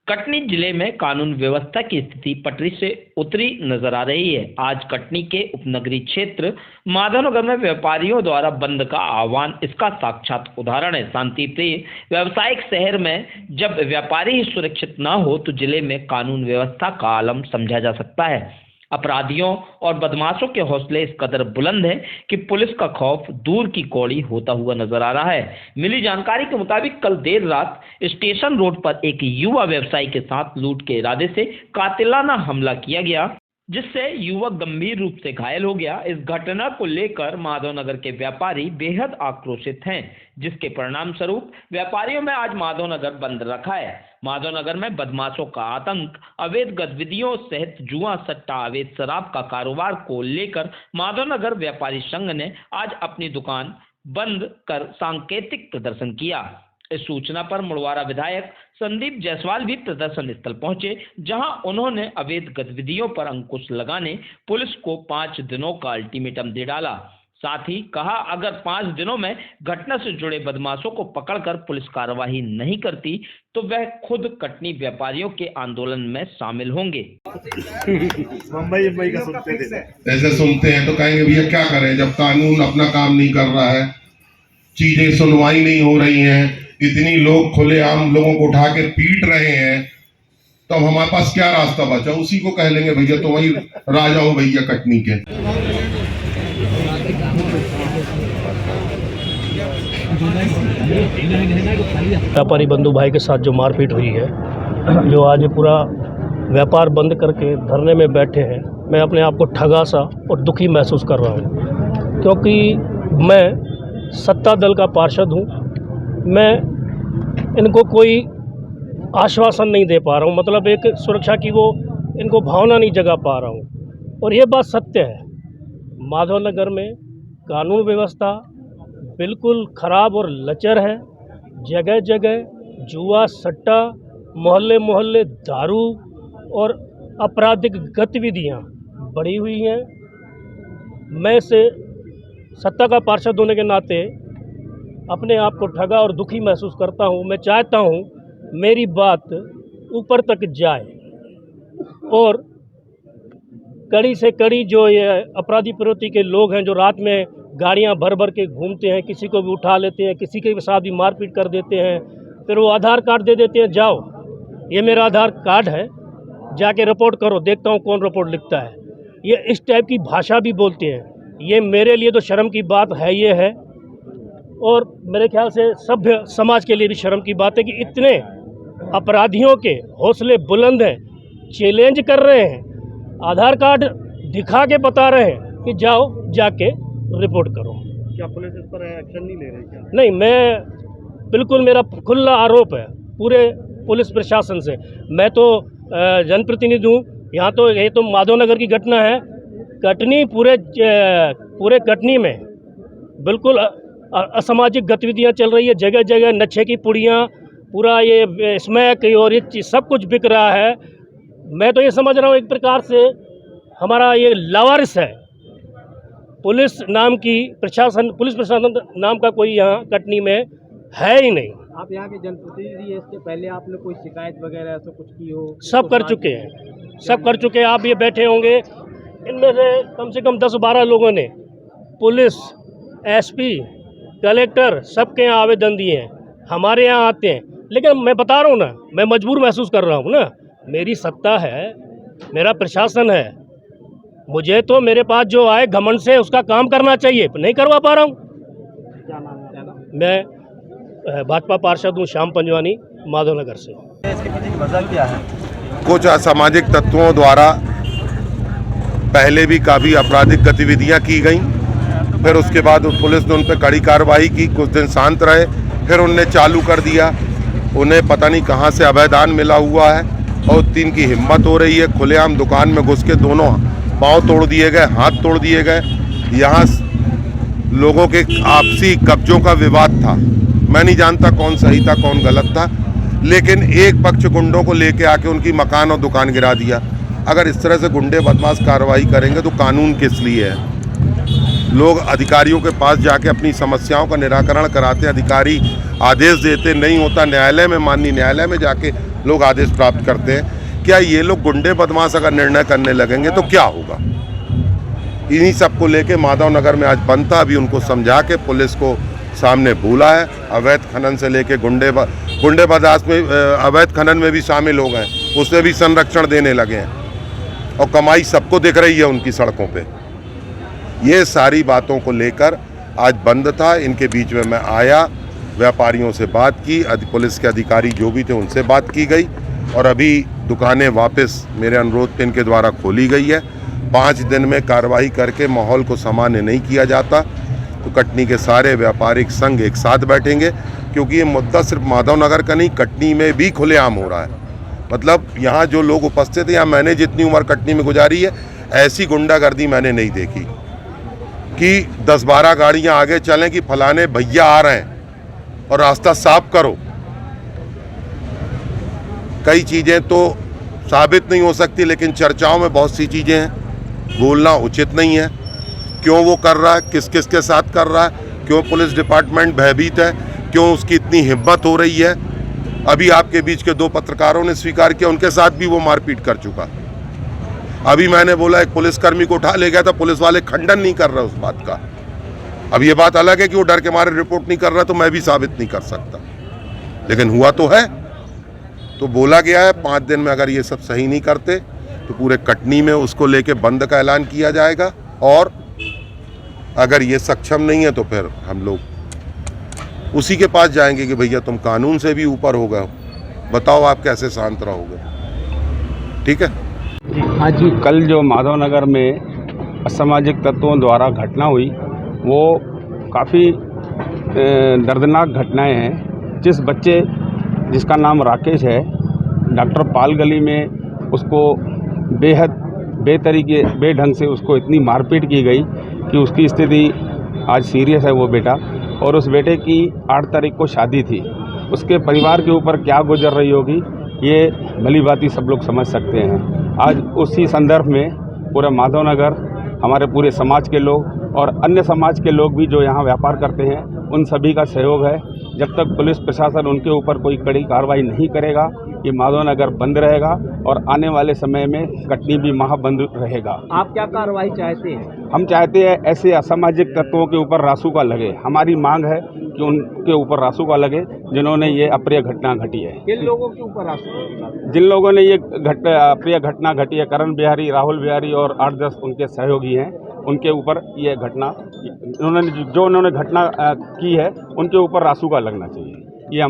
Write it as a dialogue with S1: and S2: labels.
S1: कटनी जिले में कानून व्यवस्था की स्थिति पटरी से उतरी नजर आ रही है। आज कटनी के उपनगरीय क्षेत्र माधवनगर में व्यापारियों द्वारा बंद का आह्वान इसका साक्षात उदाहरण है। शांति प्रिय व्यावसायिक शहर में जब व्यापारी ही सुरक्षित न हो तो जिले में कानून व्यवस्था का आलम समझा जा सकता है। अपराधियों और बदमाशों के हौसले इस कदर बुलंद हैं कि पुलिस का खौफ दूर की कौड़ी होता हुआ नजर आ रहा है। मिली जानकारी के मुताबिक कल देर रात स्टेशन रोड पर एक युवा व्यवसायी के साथ लूट के इरादे से कातिलाना हमला किया गया, जिससे युवक गंभीर रूप से घायल हो गया। इस घटना को लेकर माधवनगर के व्यापारी बेहद आक्रोशित हैं, जिसके परिणाम स्वरूप व्यापारियों में आज माधवनगर बंद रखा है। माधवनगर में बदमाशों का आतंक, अवैध गतिविधियों सहित जुआ सट्टा, अवैध शराब का कारोबार को लेकर माधवनगर व्यापारी संघ ने आज अपनी दुकान बंद कर सांकेतिक प्रदर्शन किया। इस सूचना पर मुड़वारा विधायक संदीप जायसवाल भी प्रदर्शन स्थल पहुंचे, जहां उन्होंने अवैध गतिविधियों पर अंकुश लगाने पुलिस को 5 दिनों का अल्टीमेटम दे डाला। साथ ही कहा, अगर 5 दिनों में घटना से जुड़े बदमाशों को पकड़कर पुलिस कार्रवाई नहीं करती तो वह खुद कटनी व्यापारियों के आंदोलन में शामिल होंगे।
S2: मुंबई का सुनते थे,
S3: ऐसे सुनते हैं तो कहेंगे भैया क्या करें, जब कानून अपना काम नहीं कर रहा है, चीजें सुनवाई नहीं हो रही हैं, इतनी लोग खुलेआम लोगों को उठा के पीट रहे हैं, तो हमारे पास क्या रास्ता बचा? उसी को कह लेंगे भैया तो वही राजा हो भैया कटनी के।
S4: व्यापारी बंधु भाई के साथ जो मारपीट हुई है, जो आज पूरा व्यापार बंद करके धरने में बैठे हैं, मैं अपने आप को ठगा सा और दुखी महसूस कर रहा हूँ, क्योंकि मैं सत्ता दल का पार्षद हूँ। मैं इनको कोई आश्वासन नहीं दे पा रहा हूँ, मतलब एक सुरक्षा की वो इनको भावना नहीं जगा पा रहा हूँ। और ये बात सत्य है, माधवनगर में कानून व्यवस्था बिल्कुल ख़राब और लचर है। जगह जगह जुआ सट्टा, मोहल्ले मोहल्ले दारू और आपराधिक गतिविधियाँ बढ़ी हुई हैं। मैं से सत्ता का पार्षद होने के नाते अपने आप को ठगा और दुखी महसूस करता हूँ। मैं चाहता हूँ मेरी बात ऊपर तक जाए और कड़ी से कड़ी जो ये अपराधी प्रवृत्ति के लोग हैं, जो रात में गाड़ियां भर भर के घूमते हैं, किसी को भी उठा लेते हैं, किसी के साथ भी मारपीट कर देते हैं, फिर वो आधार कार्ड दे देते हैं, जाओ ये मेरा आधार कार्ड है, जाके रिपोर्ट करो, देखता हूँ कौन रिपोर्ट लिखता है। ये इस टाइप की भाषा भी बोलते हैं। ये मेरे लिए तो शर्म की बात है, ये है, और मेरे ख्याल से सभ्य समाज के लिए भी शर्म की बात है कि इतने अपराधियों के हौसले बुलंद हैं, चैलेंज कर रहे हैं, आधार कार्ड दिखा के बता रहे हैं कि जाओ जाके रिपोर्ट करो।
S2: क्या पुलिस इस पर एक्शन नहीं ले रही क्या?
S4: नहीं, मैं बिल्कुल, मेरा खुला आरोप है पूरे पुलिस प्रशासन से। मैं तो जनप्रतिनिधि हूँ, यहाँ तो ये तो माधवनगर की घटना है। कटनी पूरे कटनी में बिल्कुल असामाजिक गतिविधियाँ चल रही है। जगह जगह नशे की पुड़ियाँ, पूरा ये स्मैक और ये सब कुछ बिक रहा है। मैं तो ये समझ रहा हूँ एक प्रकार से हमारा ये लावारिस है। पुलिस प्रशासन नाम का कोई यहाँ कटनी में है ही नहीं।
S5: आप यहाँ के जनप्रतिनिधि हैं, इसके पहले आपने कोई शिकायत वगैरह ऐसा कुछ की हो?
S4: सब कर चुके हैं, सब कर चुके हैं। आप ये बैठे होंगे, इनमें से कम 10-12 लोगों ने पुलिस, एसपी, कलेक्टर सबके यहाँ आवेदन दिए हैं, हमारे यहाँ आते हैं। लेकिन मैं बता रहा हूँ ना, मैं मजबूर महसूस कर रहा हूँ ना। मेरी सत्ता है, मेरा प्रशासन है, मुझे तो मेरे पास जो आए घमंड से उसका काम करना चाहिए, नहीं करवा पा रहा हूँ।
S5: क्या नाम है?
S4: मैं भाजपा पार्षद हूँ, श्याम पंजवानी, माधवनगर से।
S5: इसके पीछे की वजह क्या है?
S3: कुछ असामाजिक तत्वों द्वारा पहले भी काफ़ी आपराधिक गतिविधियां की गई, फिर उसके बाद पुलिस ने उन पर कड़ी कार्रवाई की, कुछ दिन शांत रहे, फिर उनने चालू कर दिया। उन्हें पता नहीं कहां से अवैधान मिला हुआ है और इनकी हिम्मत हो रही है, खुलेआम दुकान में घुस के दोनों पाँव तोड़ दिए गए, हाथ तोड़ दिए गए। यहाँ लोगों के आपसी कब्जों का विवाद था, मैं नहीं जानता कौन सही था कौन गलत था, लेकिन एक पक्ष गुंडों को लेके आके उनकी मकान और दुकान गिरा दिया। अगर इस तरह से गुंडे बदमाश कार्रवाई करेंगे तो कानून किस लिए है? लोग अधिकारियों के पास जाके अपनी समस्याओं का निराकरण कराते, अधिकारी आदेश देते, नहीं होता न्यायालय में, माननीय न्यायालय में जाके लोग आदेश प्राप्त करते हैं। क्या ये लोग गुंडे बदमाश अगर निर्णय करने लगेंगे तो क्या होगा? इन्हीं सबको लेके माधव नगर में आज बंद था। अभी उनको समझा के पुलिस को सामने बोला है। अवैध खनन से लेके गुंडे बर्दाश्त में अवैध खनन में भी शामिल हो गए, उससे भी संरक्षण देने लगे हैं और कमाई सबको दिख रही है उनकी सड़कों पे। ये सारी बातों को लेकर आज बंद था। इनके बीच में मैं आया, व्यापारियों से बात की, पुलिस के अधिकारी जो भी थे उनसे बात की गई और अभी दुकानें वापस मेरे अनुरोध पे इनके द्वारा खोली गई है। 5 दिन में कार्रवाई करके माहौल को सामान्य नहीं किया जाता तो कटनी के सारे व्यापारिक संघ एक साथ बैठेंगे, क्योंकि ये मुद्दा सिर्फ माधव नगर का नहीं, कटनी में भी खुलेआम हो रहा है। मतलब यहाँ जो लोग उपस्थित हैं, यहाँ मैंने जितनी उम्र कटनी में गुजारी है ऐसी गुंडागर्दी मैंने नहीं देखी कि 10-12 गाड़ियाँ आगे चलें कि फलाने भैया आ रहे हैं और रास्ता साफ करो। कई चीज़ें तो साबित नहीं हो सकती, लेकिन चर्चाओं में बहुत सी चीज़ें हैं, बोलना उचित नहीं है। क्यों वो कर रहा है, किस किस के साथ कर रहा है, क्यों पुलिस डिपार्टमेंट भयभीत है, क्यों उसकी इतनी हिम्मत हो रही है। अभी आपके बीच के 2 पत्रकारों ने स्वीकार किया, उनके साथ भी वो मारपीट कर चुका। अभी मैंने बोला एक पुलिसकर्मी को उठा ले गया था, पुलिस वाले खंडन नहीं कर रहे उस बात का। अब ये बात अलग है कि वो डर के मारे रिपोर्ट नहीं कर रहा, तो मैं भी साबित नहीं कर सकता, लेकिन हुआ तो है। तो बोला गया है 5 दिन में अगर ये सब सही नहीं करते तो पूरे कटनी में उसको लेके बंद का ऐलान किया जाएगा, और अगर ये सक्षम नहीं है तो फिर हम लोग उसी के पास जाएंगे कि भैया तुम कानून से भी ऊपर हो गए हो, बताओ आप कैसे शांत रहोगे। ठीक है।
S6: हाँ जी, कल जो माधव नगर में असामाजिक तत्वों द्वारा घटना हुई वो काफ़ी दर्दनाक घटनाएं हैं। जिस बच्चे जिसका नाम राकेश है, डॉक्टर पाल गली में उसको बेहद बेढंग से उसको इतनी मारपीट की गई कि उसकी स्थिति आज सीरियस है वो बेटा। और उस बेटे की 8 तारीख को शादी थी। उसके परिवार के ऊपर क्या गुजर रही होगी ये भली भांति सब लोग समझ सकते हैं। आज उसी संदर्भ में पूरा माधव नगर, हमारे पूरे समाज के लोग और अन्य समाज के लोग भी जो यहाँ व्यापार करते हैं, उन सभी का सहयोग है। जब तक पुलिस प्रशासन उनके ऊपर कोई कड़ी कार्रवाई नहीं करेगा, ये माधव नगर बंद रहेगा और आने वाले समय में कटनी भी महाबंद रहेगा।
S5: आप क्या कार्रवाई चाहते हैं?
S6: हम चाहते हैं ऐसे असामाजिक तत्वों के ऊपर रासुका लगे। हमारी मांग है कि उनके ऊपर रासुका लगे जिन्होंने ये अप्रिय घटना घटी है।
S5: किन लोगों के ऊपर रासुका?
S6: जिन लोगों ने ये अप्रिय घटना घटी है, करण बिहारी, राहुल बिहारी और 8-10 उनके सहयोगी हैं, उनके ऊपर ये घटना उन्होंने घटना की है, उनके ऊपर रासुका लगना चाहिए। ये